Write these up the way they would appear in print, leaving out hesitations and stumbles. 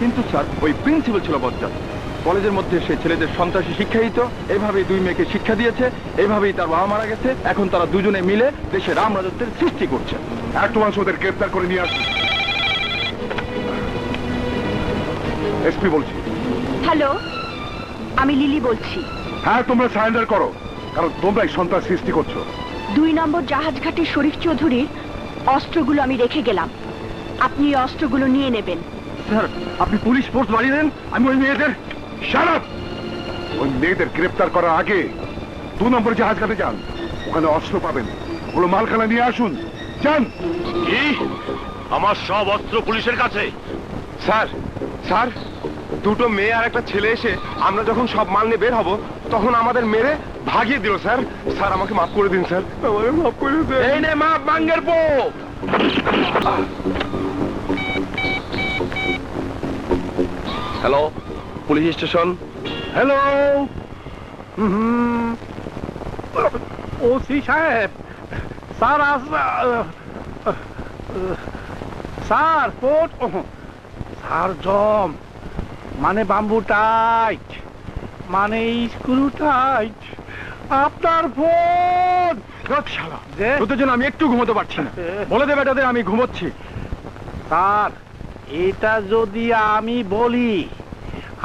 কিন্তু স্যার ওই প্রিন্সিপাল ছিল বজ্জাত। কলেজের মধ্যে সে ছেলেদের সন্ত্রাসী শিক্ষা দিত, এভাবেই দুই মেয়েকে শিক্ষা দিয়েছে, এভাবেই তার বাবা মারা গেছে। এখন তারা দুজনে মিলে দেশে রাম রাজত্বের সৃষ্টি করছে। একটু মানুষ ওদের গ্রেফতার করে নিয়ে আসুন। এসপি বলছি। হ্যালো, আমি লিলি বলছি। হ্যাঁ, তোমরা সারেন্ডার করো, কারণ তোমরাই সন্ত্রাস সৃষ্টি করছো। 2 নম্বর জাহাজঘাটের শরীফ চৌধুরীর অস্ত্রগুলো আমি রেখে গেলাম, আপনি এই অস্ত্রগুলো নিয়ে নেবেন। স্যার আপনি পুলিশ ফোর্স বাড়িয়ে দেন, আমি ওই মেয়েদের। Shut up! ওই মেয়েদের গ্রেফতার করার আগে 2 নম্বর জাহাজ ঘাটে যান, ওখানে অস্ত্র পাবেন, ওগুলো মালখানা নিয়ে আসুন। যান। কি? আমার সব অস্ত্র পুলিশের কাছে? স্যার, স্যার, 2টো মেয়ে আর একটা ছেলে এসে আমরা যখন সব মাল নিয়ে বের হব তখন আমাদের মেরে ভাগিয়ে দিল স্যার। স্যার আমাকে মাফ করে দিন স্যার, আমাকে মাফ করে দিন। এই নে মাপ বাঙ্গের পো। Hello, police station. Hello OC সাহেব, স্যার স্যার কোট স্যার জম মানে বাম্বু টাইট মানে স্ক্রু টাইট। আপনার ফোন। তোদের জন্য আমি একটু ঘুমোতে পারছি না, বলে দেবে এটাদের আমি ঘুমোচ্ছি। স্যার এটা যদি আমি বলি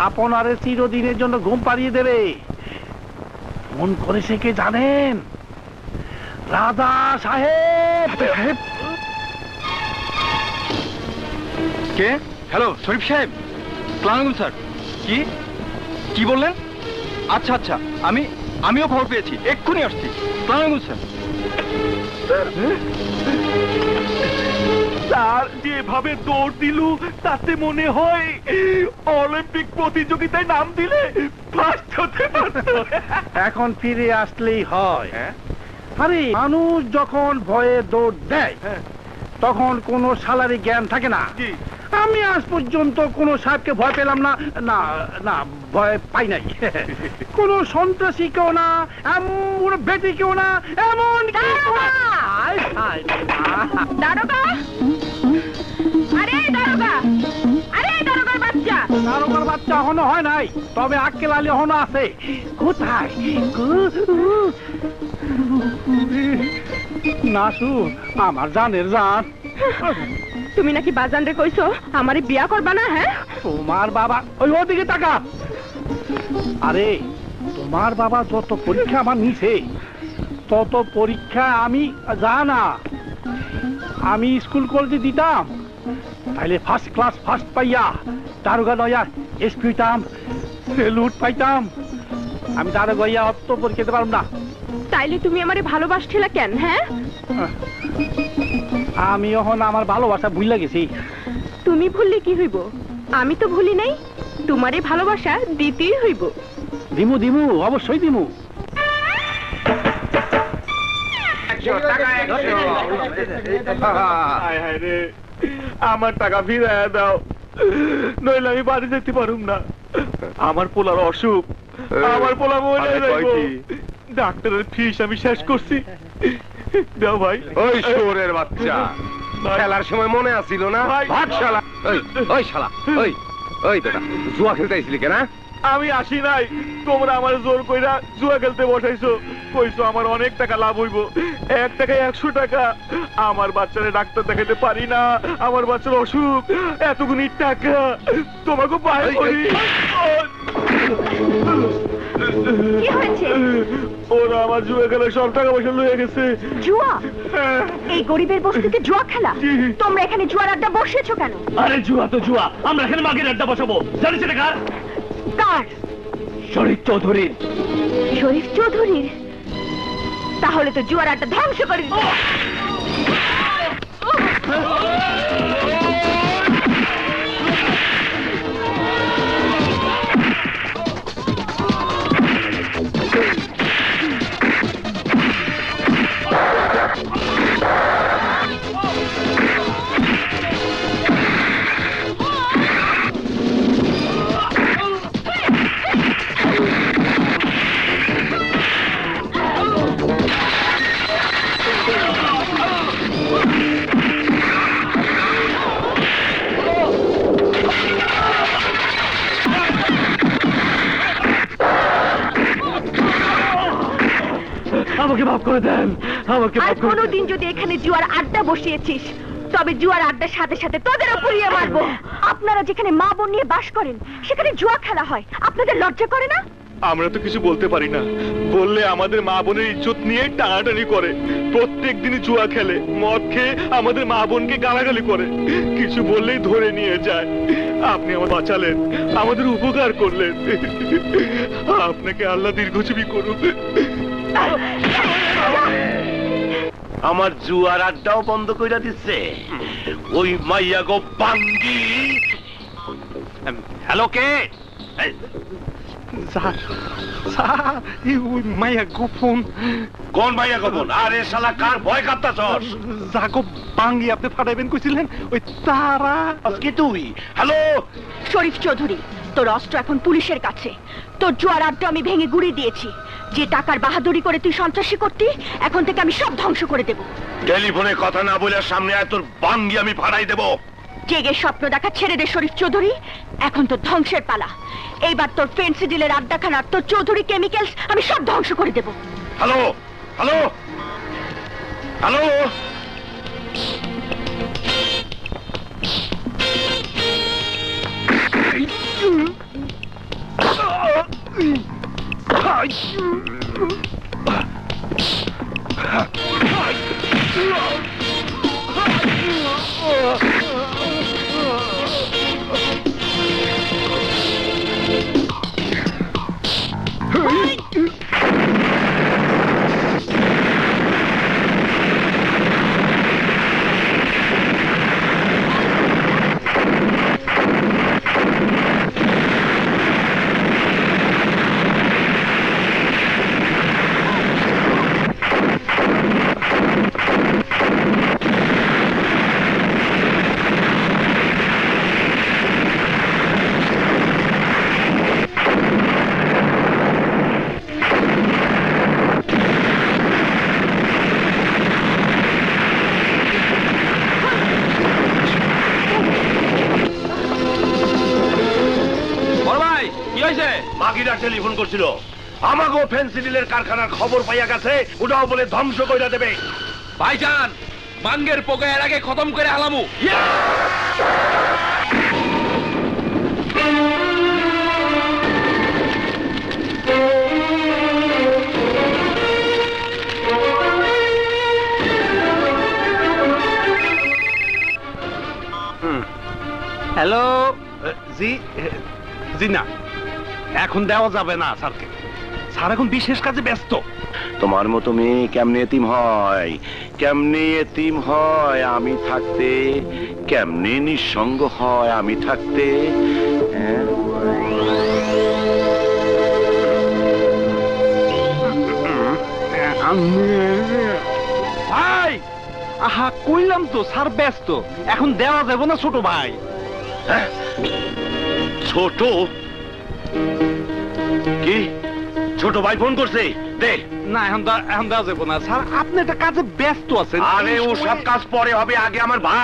আপনারে চিরদিনের জন্য ঘুম পাড়িয়ে দেবে। ফোন করেছে কে জানেন? রাজা সাহেব। কে? হ্যালো শরীফ সাহেব। সালাম স্যার। কি কি বললেন? আচ্ছা আচ্ছা, আমিও খবর পেয়েছি, এক্ষুনি আসছি। সালাম স্যার। স্যার যেভাবে দৌড় দিল তাতে মনে হয় অলিম্পিক প্রতিযোগিতায় নাম দিলে ফার্স্ট হতে পারত। এখন ফিরে আসলেই হয়। আরে মানুষ যখন ভয়ে দৌড় দেয় তখন কোনো সালারি জ্ঞান থাকে না। আমি আজ পর্যন্ত কোনো সাহেবকে ভয় পেলাম না, না না ভয় পাই নাই। কোনো সন্ত্রাসী কেউ না, এমন বেটি কেউ না, এমন দারোগা, আরে দারোগা, আরে দারোগার বাচ্চা। দারোগার বাচ্চা এখনো হয় নাই, তবে আক্কেল আলী এখনো আছে। কোথায়? নাসু আমার জানের জান। তুমি নাকি বাজান রে কইছো আমারে বিয়া করবা না? হ্যাঁ, তোমার বাবা ওই ওদিকে তাকা। আরে তোমার বাবা যত পরীক্ষা আমার নিছে তত পরীক্ষা আমি জানা। আমি স্কুল কলেজে দিতাম, তাইলে ফার্স্ট ক্লাস ফার্স্ট পাইয়া দারোগা লয়া এসপি হইতাম, সেলুট পাইতাম। আমি দারোগা হইয়া অত পরীক্ষা দিতে পারব না। তাইলে তুমি আমারে ভালোবাসছিলা কেন? হ্যাঁ, আমি এখন আমার ভালোবাসা ভুইলা গেছি। তুমি ভুললে কি হইব? আমি তো ভুলি নাই, তোমারে ভালোবাসা দিতেই হইব। দিমু দিমু, অবশ্যই দিমু। আমার টাকা ফিরাইয়া দাও, নইলে আমি বাড়ি যেতে পারুম না। আমার পোলার অসুখ, আমার পোলা মরে যাইব। ডাক্তারের ফিস আমি শেষ করছি, দাও ভাই। ওই শোরের বাচ্চা, খেলার সময় মনে আসিল না? ভাগ শালা। ওই শালা, ওই বেটা, জুয়া খেলতে আইছিলি কেন? আমি আসি নাই, তোমরা আমার জোর কইরা জুয়া খেলতে বসাইছো। কইছো আমার অনেক টাকা লাভ হইব, 1 টাকায় 100 টাকা। আমার বাচ্চারে ডাক্তার দেখাতে পারি না, আমার বাচ্চার অসুখ, এতগুনি টাকা তোমাকে পাই করি। কি হয়েছে? ওরা আমার জুয়া খেলে সব টাকা পয়সা লয়ে গেছে। জুয়া? এই গরিবের বস্তিতে জুয়া খেলা? তোমরা এখানে জুয়ার আড্ডা বসিয়েছো কেন? আরে জুয়া তো জুয়া, আমরা এখানে মাগের আড্ডা বসাবো। জানিস এটা কার? কার? শরীফ চৌধুরীর। শরীফ চৌধুরীর? তাহলে তো জুয়ার আড্ডা ধ্বংস করে দিতে। মাফ করে দেন, আমাকে আর মাফ করে দেন। কোনোদিন যদি এখানে জুয়ার আড্ডা বসিয়েছিস, তবে জুয়ার আড্ডার সাথে সাথে তোদেরও পুড়িয়ে মারবো। আপনারা যেখানে মা বোন নিয়ে বাস করেন, সেখানে জুয়া খেলা হয়, আপনাদের লজ্জা করে না? আমরা তো কিছু বলতে পারি না, বললে আমাদের মা বোনের ইজ্জত নিয়ে টানাটানি করে। প্রত্যেক দিনই জুয়া খেলে, মদ খেয়ে আমাদের মা বোনকে গালাগালি করে, কিছু বললেই ধরে নিয়ে যায়। আপনি আমার বাঁচালেন, আমাদের উপকার করলেন, আপনাকে আল্লাহ দীর্ঘজীবী করুক। আমার জুয়ার আড্ডাও বন্ধ কইরা দিচ্ছে ওই মাইয়া গো বাঙ্গি। হ্যালো, কে? স্যার, স্যার, ওই মাইয়া গোপন। কোন মাইয়া গোপন? আরে শালা, কার ভয় কাঁপতাছস? জাগো বাঙ্গি আপনি ফাটাইবেন কইছিলেন, ওই তারা। আজকে তুই? হ্যালো, শরীফ চৌধুরী, তোর অস্ত্র এখন পুলিশের কাছে। তোর জুয়ার আড্ডা আমি ভেঙে গুড়িয়ে দিয়েছি। যে টাকার বাহাদুরি করে তুই সন্ত্রাসী করতি, এখন থেকে আমি সব ধ্বংস করে দেব। টেলিফোনে কথা না বলে সামনে আয়, তোর বাঙ্গি আমি ফাড়াই দেব। জেগে স্বপ্ন দেখা ছেড়ে দে শরীফ চৌধুরী, এখন তো ধ্বংসের পালা। এইবার তোর ফেন্সি ডিলের আড্ডাখানা, তোর চৌধুরী কেমিক্যালস আমি সব ধ্বংস করে দেব। Hello, hello, hello. বাকিরা টেলিফোন করছিল, আমাগো ফেন্সি ডিলের কারখানার খবর পাইয়া গেছে, ওটাও বলে ধ্বংস কইরা দেবে। ভাইজান, বাঙ্গের পোকা এর আগে খতম করে আলামু। হ্যালো, জি, জি না, এখন দেওয়া যাবে না স্যারকে। স্যার এখন বিশেষ কাজে ব্যস্ত। তোমার মতো মেয়ে কেমনে এতিম হয়, কেমনে এতিম হয় আমি থাকতে, কেমনে নিঃসঙ্গ হয় আমি থাকতে। হ্যাঁ? ভাই, আহা কইলাম তো স্যার ব্যস্ত, এখন দেওয়া যাবে না ছোট ভাই। হ্যাঁ? ছোট কি? ছোট ভাই ফোন করছে, দে। না, এখন দেওয়া যাবে না স্যার, আপনি একটা কাজে ব্যস্ত আছেন। আরে ও সব কাজ পরে হবে, আগে আমার ভাই